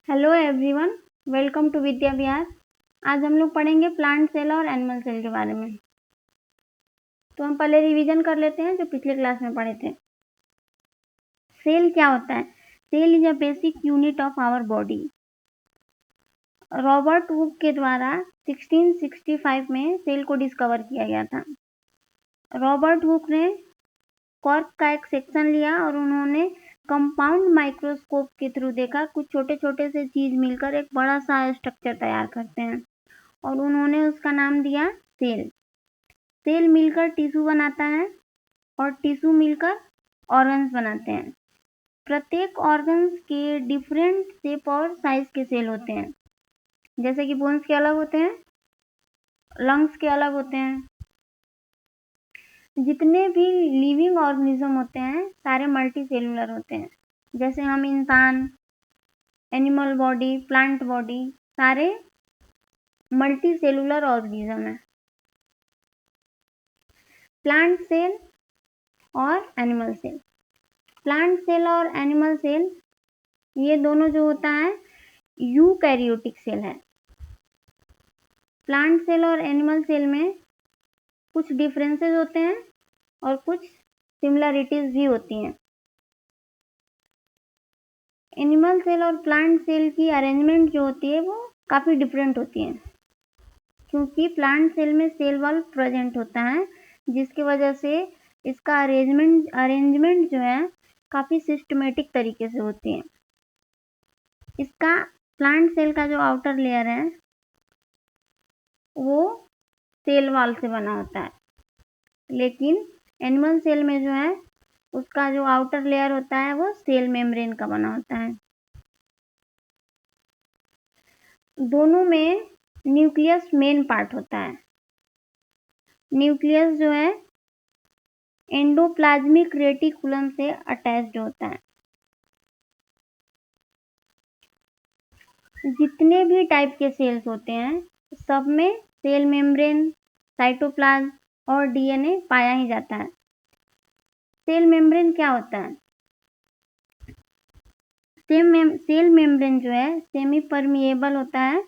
Hello everyone, welcome to Vidya Vihar. आज हम लोग पढ़ेंगे प्लांट सेल और एनिमल सेल के बारे में। तो हम पहले रिवीजन कर लेते हैं जो पिछले क्लास में पढ़े थे। सेल क्या होता है? Cell is a basic unit of our body. Robert Hooke के द्वारा 1665 में सेल को डिस्कवर किया गया था। रॉबर्ट हुक ने कॉर्क का एक सेक्शन लिया और उन्होंने कंपाउंड माइक्रोस्कोप के थ्रू देखा कुछ छोटे छोटे से चीज मिलकर एक बड़ा सा स्ट्रक्चर तैयार करते हैं और उन्होंने उसका नाम दिया सेल। सेल मिलकर टिश्यू बनाता है और टिश्यू मिलकर ऑर्गन्स बनाते हैं। प्रत्येक ऑर्गन्स के डिफरेंट शेप और साइज के सेल होते हैं, जैसे कि बोन्स के अलग होते हैं, लंग्स के अलग होते हैं। जितने भी लिविंग ऑर्गेनिज्म होते हैं सारे मल्टी सेलुलर होते हैं, जैसे हम इंसान, एनिमल बॉडी, प्लांट बॉडी, सारे मल्टी सेलुलर ऑर्गेनिज्म है। प्लांट सेल और एनिमल सेल। प्लांट सेल और एनिमल सेल ये दोनों जो होता है यूकैरियोटिक सेल है। प्लांट सेल और एनिमल सेल में कुछ डिफरेंसेस होते हैं और कुछ सिमिलरिटीज भी होती हैं। एनिमल सेल और प्लांट सेल की अरेंजमेंट जो होती है वो काफ़ी डिफरेंट होती है, क्योंकि प्लांट सेल में सेल वॉल प्रेजेंट होता है, जिसकी वजह से इसका अरेंजमेंट जो है काफ़ी सिस्टमेटिक तरीके से होती है। इसका प्लांट सेल का जो आउटर लेयर है वो सेल वॉल से बना होता है, लेकिन एनिमल सेल में जो है उसका जो आउटर लेयर होता है वो सेल मेम्ब्रेन का बना होता है। दोनों में न्यूक्लियस मेन पार्ट होता है। न्यूक्लियस जो है एंडोप्लाज्मिक रेटिकुलम से अटैच्ड होता है। जितने भी टाइप के सेल्स होते हैं सब में सेल मेम्ब्रेन, साइटोप्लाज्म और डीएनए पाया ही जाता है। सेल मेम्ब्रेन क्या होता है? सेल मेम्ब्रेन जो है सेमी परमिएबल होता है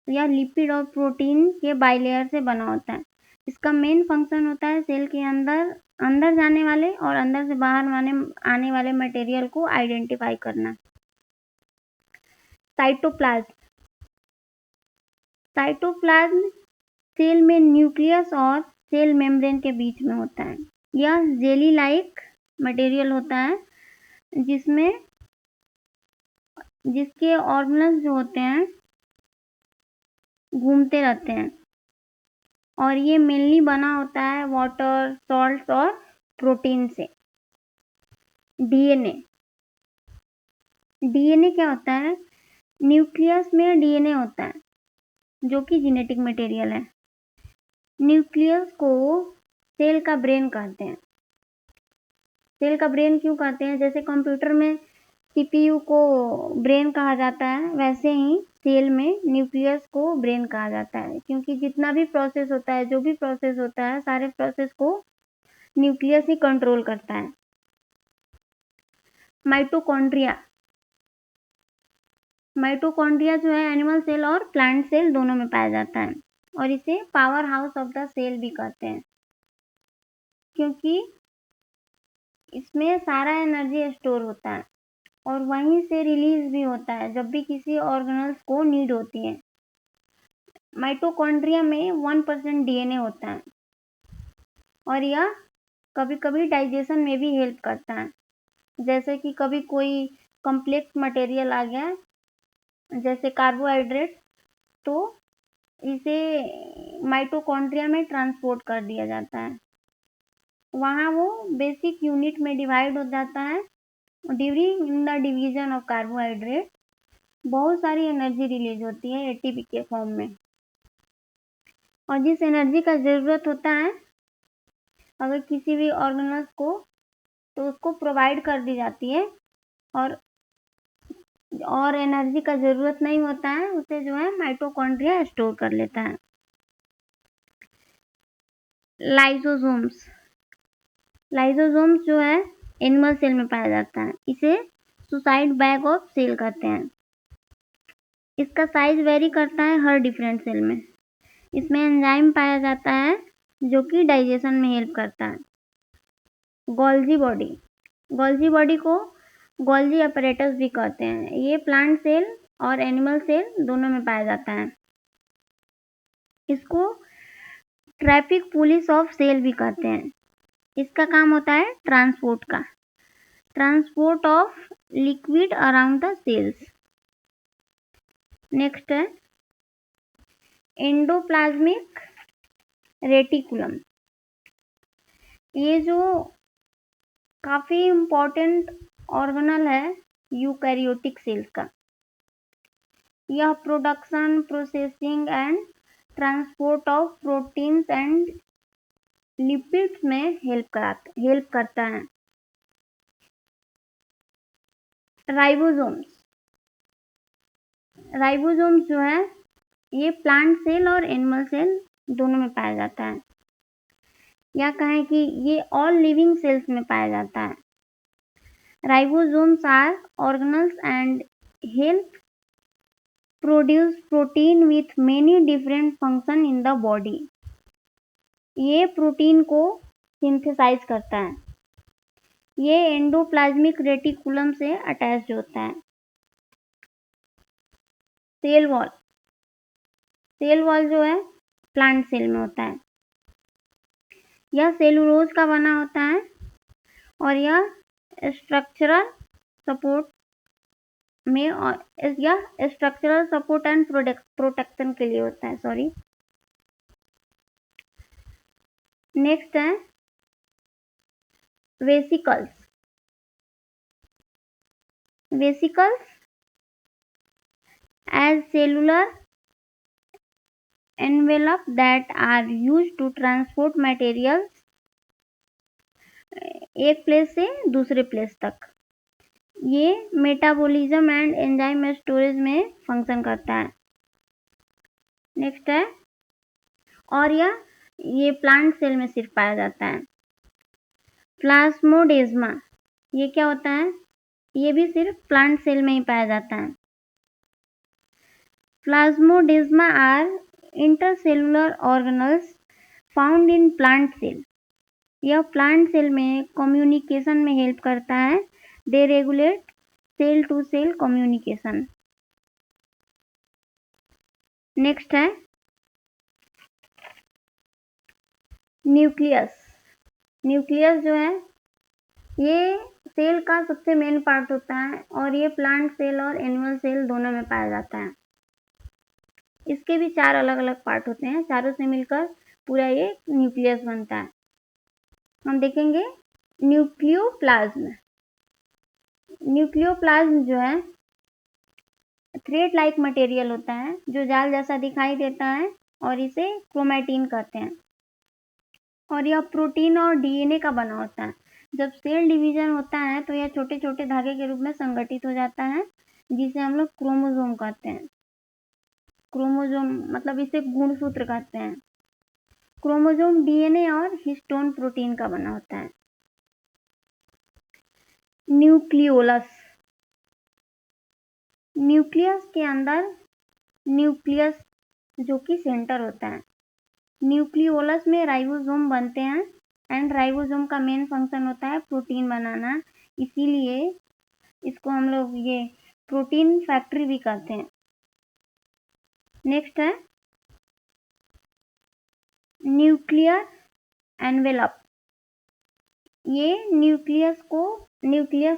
या लिपिड और प्रोटीन के बाइलेयर से बना होता है। इसका मेन फंक्शन होता है सेल के अंदर जाने वाले और अंदर से बाहर आने वाले मटेरियल को आइडेंटिफाई करना। साइटोप्लाज्म सेल में न्यूक्लियस और सेल मेम्ब्रेन के बीच में होता है। यह जेली लाइक मटेरियल होता है जिसके ऑर्गेनल्स जो होते हैं घूमते रहते हैं और ये मेनली बना होता है वाटर, सॉल्ट और प्रोटीन से। डीएनए क्या होता है? न्यूक्लियस में डीएनए होता है जो कि जेनेटिक मटेरियल है। न्यूक्लियस को सेल का ब्रेन कहते हैं। सेल का ब्रेन क्यों कहते हैं? जैसे कंप्यूटर में सीपीयू को ब्रेन कहा जाता है, वैसे ही सेल में न्यूक्लियस को ब्रेन कहा जाता है, क्योंकि जितना भी प्रोसेस होता है, जो भी प्रोसेस होता है, सारे प्रोसेस को न्यूक्लियस ही कंट्रोल करता है। माइटोकॉन्ड्रिया जो है एनिमल सेल और प्लांट सेल दोनों में पाया जाता है और इसे power house of the cell भी कहते हैं, क्योंकि इसमें सारा एनर्जी स्टोर होता है और वहीं से रिलीज भी होता है जब भी किसी ऑर्गेनल्स को नीड होती है। माइटोकॉन्ड्रिया में 1% डीएनए होता है और यह कभी कभी डाइजेशन में भी हेल्प करता है। जैसे कि कभी कोई कॉम्प्लेक्स मटेरियल आ गया जैसे कार्बोहाइड्रेट, तो इसे माइटोकॉन्ड्रिया में ट्रांसपोर्ट कर दिया जाता है। वहाँ वो बेसिक यूनिट में डिवाइड हो जाता है। During the division of carbohydrate बहुत सारी एनर्जी रिलीज होती है एटीपी के फॉर्म में, और जिस एनर्जी का ज़रूरत होता है अगर किसी भी ऑर्गेनल्स को, तो उसको प्रोवाइड कर दी जाती है, और एनर्जी का ज़रूरत नहीं होता है उसे जो है माइटोकॉन्ड्रिया स्टोर कर लेता है। लाइसोसोम्स जो है एनिमल सेल में पाया जाता है। इसे सुसाइड बैग ऑफ सेल कहते हैं। इसका साइज वेरी करता है हर डिफरेंट सेल में। इसमें एंजाइम पाया जाता है जो कि डाइजेशन में हेल्प करता है। गोल्जी बॉडी, गोल्जी बॉडी को गोल्जी अपरेटस भी कहते हैं। ये प्लांट सेल और एनिमल सेल दोनों में पाया जाता है। इसको ट्रैफिक पुलिस ऑफ सेल भी कहते हैं। इसका काम होता है ट्रांसपोर्ट का, transport of liquid around the cells. Next है एंडोप्लाज्मिक रेटिकुलम। ये जो काफी इम्पोर्टेंट ऑर्गेनल है यूकैरियोटिक सेल्स का। यह production, processing and transport of proteins and lipids में हेल्प करता है। राइबोसोम्स, राइबोसोम्स जो है ये प्लांट सेल और एनिमल सेल दोनों में पाया जाता है, या कहें कि ये ऑल लिविंग सेल्स में पाया जाता है। Ribosomes are organelles and help produce protein with many different function in the body. ये प्रोटीन को सिंथेसाइज करता है। ये एंडोप्लाज्मिक रेटिकुलम से अटैच्ड होता है। सेल वॉल, सेल वॉल जो है प्लांट सेल में होता है। यह सेलुलोज का बना होता है और यह स्ट्रक्चरल सपोर्ट में यह स्ट्रक्चरल सपोर्ट एंड प्रोटेक्शन के लिए होता है। सॉरी। नेक्स्ट है vesicles. Vesicles as cellular envelope that are used to transport materials एक प्लेस से दूसरे प्लेस तक। ये मेटाबॉलिज्म एंड एंजाइम स्टोरेज में फंक्शन करता है। नेक्स्ट है और ये प्लांट सेल में सिर्फ पाया जाता है। प्लाज्मोडेस्मा, ये क्या होता है? ये भी सिर्फ प्लांट सेल में ही पाया जाता है। Plasmodesma are intercellular organelles found in plant cell. यह प्लांट सेल में कम्युनिकेशन में हेल्प करता है। They regulate cell to cell communication. Next है न्यूक्लियस। न्यूक्लियस जो है ये सेल का सबसे मेन पार्ट होता है और ये प्लांट सेल और एनिमल सेल दोनों में पाया जाता है। इसके भी 4 अलग अलग पार्ट होते हैं, चारों से मिलकर पूरा ये न्यूक्लियस बनता है। हम देखेंगे न्यूक्लियोप्लाज्म। न्यूक्लियोप्लाज्म जो है थ्रेड लाइक मटेरियल होता है जो जाल जैसा दिखाई देता है और इसे क्रोमैटिन कहते हैं। और यह प्रोटीन और डीएनए का बना होता है। जब सेल डिवीजन होता है तो यह छोटे छोटे धागे के रूप में संगठित हो जाता है जिसे हम लोग क्रोमोसोम कहते हैं। क्रोमोसोम मतलब इसे गुणसूत्र कहते हैं। क्रोमोसोम डीएनए और हिस्टोन प्रोटीन का बना होता है। न्यूक्लियोलस, न्यूक्लियस के अंदर न्यूक्लियस जो कि सेंटर होता है। न्यूक्लियोलस में राइबोसोम बनते हैं एंड राइबोसोम का मेन फंक्शन होता है प्रोटीन बनाना, इसीलिए इसको हम लोग ये प्रोटीन फैक्ट्री भी कहते हैं। नेक्स्ट है न्यूक्लियर एनवेलप। ये न्यूक्लियस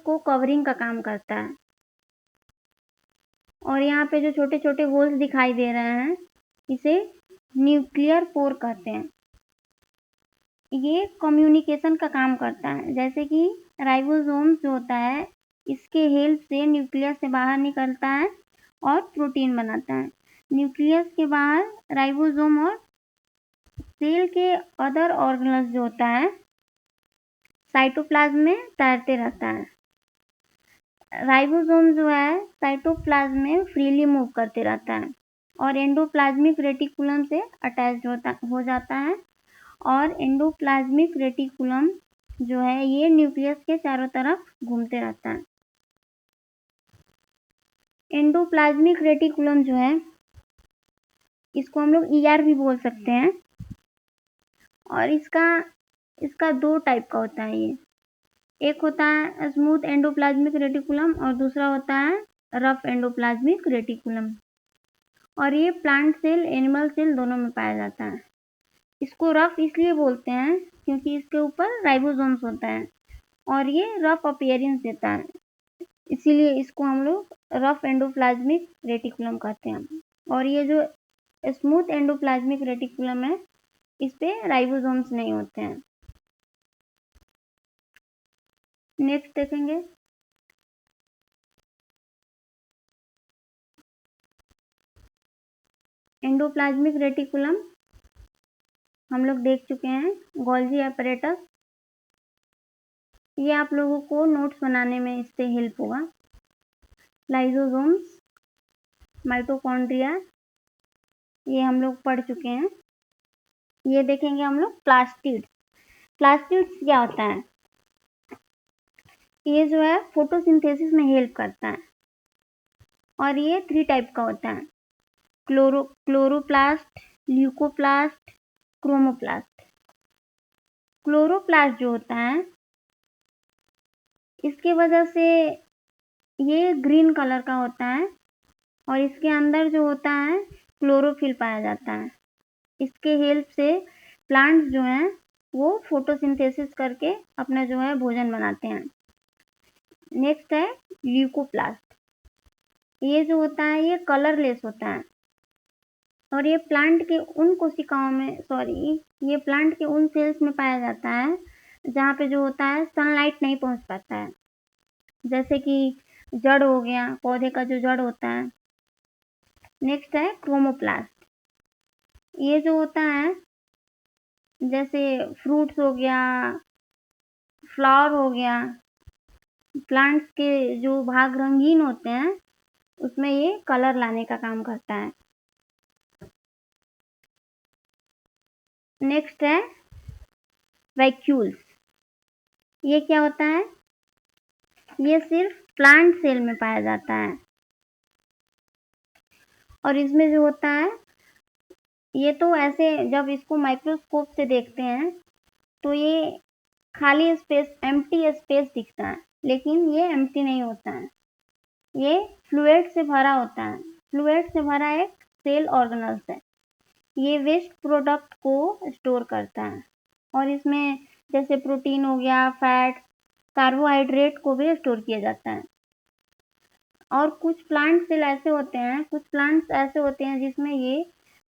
को कवरिंग का काम करता है। और यहाँ पे जो छोटे छोटे होल्स दिखाई दे रहे हैं इसे न्यूक्लियर पोर कहते हैं। ये कम्युनिकेशन का काम करता है, जैसे कि राइबोसोम जो होता है इसके हेल्प से न्यूक्लियस से बाहर निकलता है और प्रोटीन बनाता है। न्यूक्लियस के बाहर राइबोसोम और सेल के अदर ऑर्गेनल्स जो होता है साइटोप्लाज्म में तैरते रहता है। राइबोसोम जो है साइटोप्लाज्म में फ्रीली मूव करते रहता है और एंडोप्लाज्मिक रेटिकुलम से अटैच हो जाता है। और एंडोप्लाज्मिक रेटिकुलम जो है ये न्यूक्लियस के चारों तरफ घूमते रहता है। एंडोप्लाज्मिक रेटिकुलम जो है इसको हम लोग ER भी बोल सकते हैं, और इसका 2 टाइप का होता है ये। एक होता है स्मूथ एंडोप्लाज्मिक रेटिकुलम और दूसरा होता है रफ एंडोप्लाज्मिक रेटिकुलम, और ये प्लांट सेल एनिमल सेल दोनों में पाया जाता है। इसको रफ इसलिए बोलते हैं क्योंकि इसके ऊपर राइबोसोम्स होता है और ये रफ अपीयरेंस देता है, इसीलिए इसको हम लोग रफ एंडोप्लाज्मिक रेटिकुलम कहते हैं। और ये जो स्मूथ एंडोप्लाज्मिक रेटिकुलम है इस पे राइबोसोम्स नहीं होते हैं। नेक्स्ट देखेंगे एंडोप्लाज्मिक रेटिकुलम हम लोग देख चुके हैं। गोल्जी apparatus, ये आप लोगों को नोट्स बनाने में इससे हेल्प होगा। लाइसोसोम्स, माइटोकॉन्ड्रिया, ये हम लोग पढ़ चुके हैं। ये देखेंगे हम लोग प्लास्टिड्स। प्लास्टिड्स क्या होता है? ये जो है फोटोसिंथेसिस में हेल्प करता है, और ये 3 टाइप का होता है, क्लोरोप्लास्ट, ल्यूकोप्लास्ट, क्रोमोप्लास्ट। क्लोरोप्लास्ट जो होता है इसके वजह से ये ग्रीन कलर का होता है, और इसके अंदर जो होता है क्लोरोफिल पाया जाता है। इसके हेल्प से प्लांट्स जो हैं वो फोटोसिंथेसिस करके अपना जो है भोजन बनाते हैं। नेक्स्ट है ल्यूकोप्लास्ट। ये जो होता है ये कलरलेस होता है, और ये प्लांट के उन कोशिकाओं में ये प्लांट के उन सेल्स में पाया जाता है जहाँ पे जो होता है सनलाइट नहीं पहुँच पाता है, जैसे कि जड़ हो गया, पौधे का जो जड़ होता है। नेक्स्ट है क्रोमोप्लास्ट। ये जो होता है जैसे फ्रूट्स हो गया, फ्लावर हो गया, प्लांट्स के जो भाग रंगीन होते हैं उसमें ये कलर लाने का काम करता है। नेक्स्ट है वैक्यूल्स। ये क्या होता है? ये सिर्फ प्लांट सेल में पाया जाता है, और इसमें जो होता है ये तो ऐसे जब इसको माइक्रोस्कोप से देखते हैं तो ये खाली स्पेस, एम्प्टी स्पेस दिखता है, लेकिन ये एम्प्टी नहीं होता है, ये फ्लूइड से भरा होता है। फ्लूइड से भरा एक सेल ऑर्गेनल्स है। ये वेस्ट प्रोडक्ट को स्टोर करता है, और इसमें जैसे प्रोटीन हो गया, फैट, कार्बोहाइड्रेट को भी स्टोर किया जाता है। और कुछ प्लांट्स ऐसे होते हैं जिसमें ये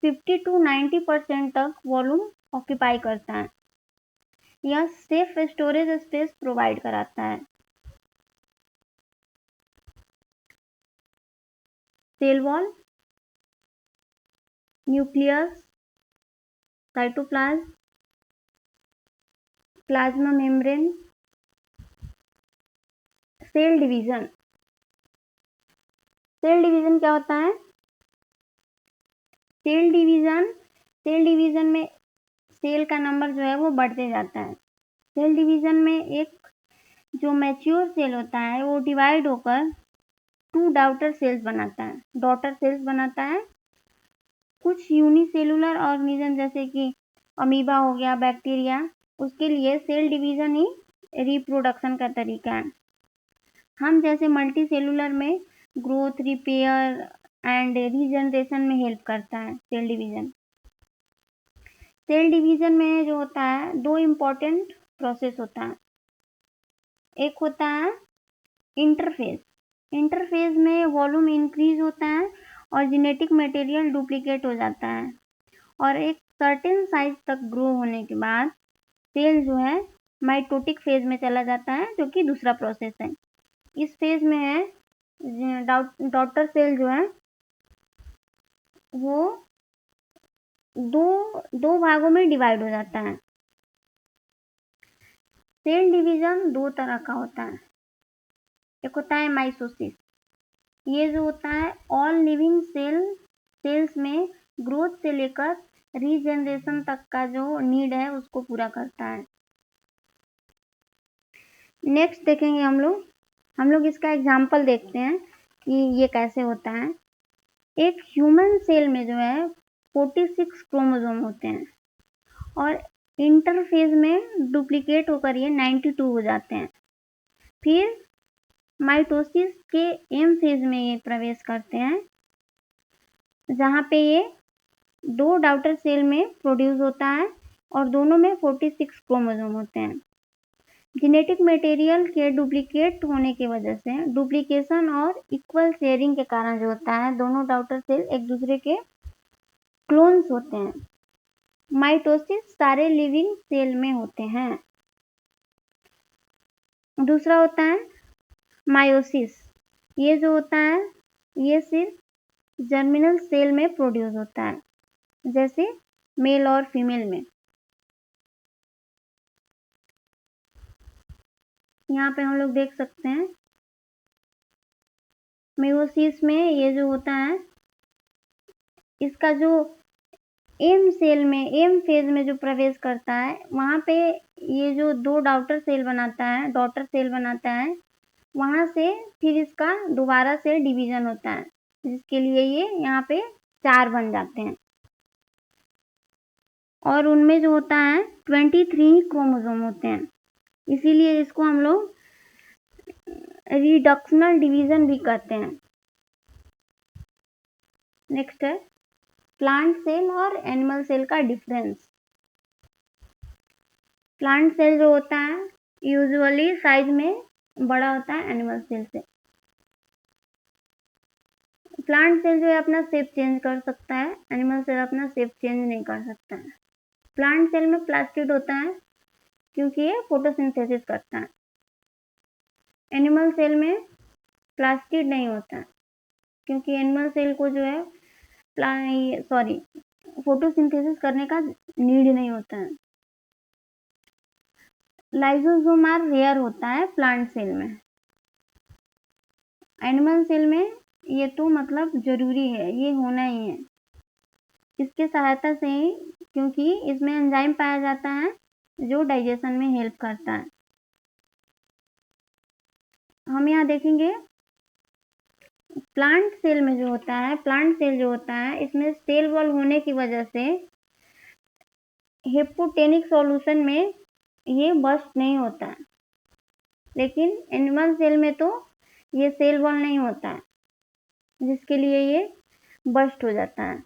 50 to 90% तक वॉल्यूम ऑक्यूपाई करता है। यह सेफ स्टोरेज स्पेस प्रोवाइड कराता है। Cell wall, nucleus, cytoplasm, plasma membrane, cell division. Cell division क्या होता है? सेल डिवीजन में सेल का नंबर जो है वो बढ़ते जाता है। सेल डिवीजन में एक जो मैच्योर सेल होता है वो डिवाइड होकर 2 डॉटर सेल्स बनाता है। कुछ यूनिसेलुलर ऑर्गेनिज्म जैसे कि अमीबा हो गया, बैक्टीरिया, उसके लिए सेल डिवीजन ही रिप्रोडक्शन का तरीका है। हम जैसे मल्टी सेलुलर में ग्रोथ, रिपेयर एंड रीजनरेशन में हेल्प करता है सेल डिवीजन। सेल डिवीजन में जो होता है 2 इम्पॉर्टेंट प्रोसेस होता है। एक होता है इंटरफेज में वॉल्यूम इंक्रीज होता है और जेनेटिक मटेरियल डुप्लीकेट हो जाता है, और एक सर्टेन साइज तक ग्रो होने के बाद सेल जो है माइटोटिक फेज में चला जाता है, जो कि दूसरा प्रोसेस है। इस फेज में है डॉटर सेल जो है वो दो भागों में डिवाइड हो जाता है। सेल डिवीजन 2 तरह का होता है। एक होता है माइटोसिस। ये जो होता है ऑल लिविंग सेल्स में ग्रोथ से लेकर रीजनरेशन तक का जो नीड है उसको पूरा करता है। नेक्स्ट देखेंगे हम लोग इसका एग्जाम्पल देखते हैं कि ये कैसे होता है। एक ह्यूमन सेल में जो है 46 क्रोमोसोम होते हैं और इंटरफेज में डुप्लीकेट होकर ये 92 हो जाते हैं। फिर माइटोसिस के एम फेज में ये प्रवेश करते हैं, जहाँ पे ये 2 डॉटर सेल में प्रोड्यूस होता है और दोनों में 46 क्रोमोसोम होते हैं। जेनेटिक मटेरियल के डुप्लीकेट होने की वजह से डुप्लीकेशन और इक्वल शेयरिंग के कारण जो होता है, दोनों डॉटर सेल एक दूसरे के क्लोन्स होते हैं। माइटोसिस सारे लिविंग सेल में होते हैं। दूसरा होता है मायोसिस। ये जो होता है ये सिर्फ जर्मिनल सेल में प्रोड्यूस होता है, जैसे मेल और फीमेल में। यहाँ पे हम लोग देख सकते हैं मेयोसिस में ये जो होता है, इसका जो एम सेल में एम फेज में जो प्रवेश करता है, वहाँ पे ये जो 2 डॉटर सेल बनाता है, वहाँ से फिर इसका दोबारा सेल डिवीजन होता है, जिसके लिए ये यहाँ पे 4 बन जाते हैं और उनमें जो होता है 23 क्रोमोसोम होते हैं। इसीलिए इसको हम लोग रिडक्शनल डिवीजन भी कहते हैं। नेक्स्ट है प्लांट सेल और एनिमल सेल का डिफरेंस। प्लांट सेल जो होता है यूजुअली साइज में बड़ा होता है एनिमल सेल से। प्लांट सेल जो है अपना शेप चेंज कर सकता है, एनिमल सेल अपना शेप चेंज नहीं कर सकता है। प्लांट सेल में प्लास्टिड होता है क्योंकि ये फोटोसिंथेसिस करता है। एनिमल सेल में प्लास्टिड नहीं होता है क्योंकि एनिमल सेल को जो है फोटोसिंथेसिस करने का नीड नहीं होता है। लाइसोसोम रेयर होता है प्लांट सेल में। एनिमल सेल में ये तो मतलब जरूरी है, ये होना ही है। इसके सहायता से ही, क्योंकि इसमें एंजाइम पाया जाता है जो डाइजेशन में हेल्प करता है। हम यहाँ देखेंगे प्लांट सेल में जो होता है, इसमें सेल वॉल होने की वजह से हिपोटेनिक सॉल्यूशन में ये बस्ट नहीं होता है, लेकिन एनिमल सेल में तो ये सेल वॉल नहीं होता है, जिसके लिए ये बस्ट हो जाता है।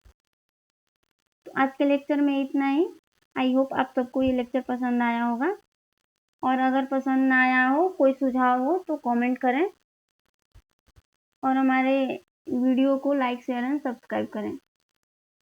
तो आज के लेक्चर में इतना ही। आई होप आप सबको ये लेक्चर पसंद आया होगा, और अगर पसंद ना आया हो, कोई सुझाव हो तो कमेंट करें और हमारे वीडियो को लाइक शेयर एंड सब्सक्राइब करें।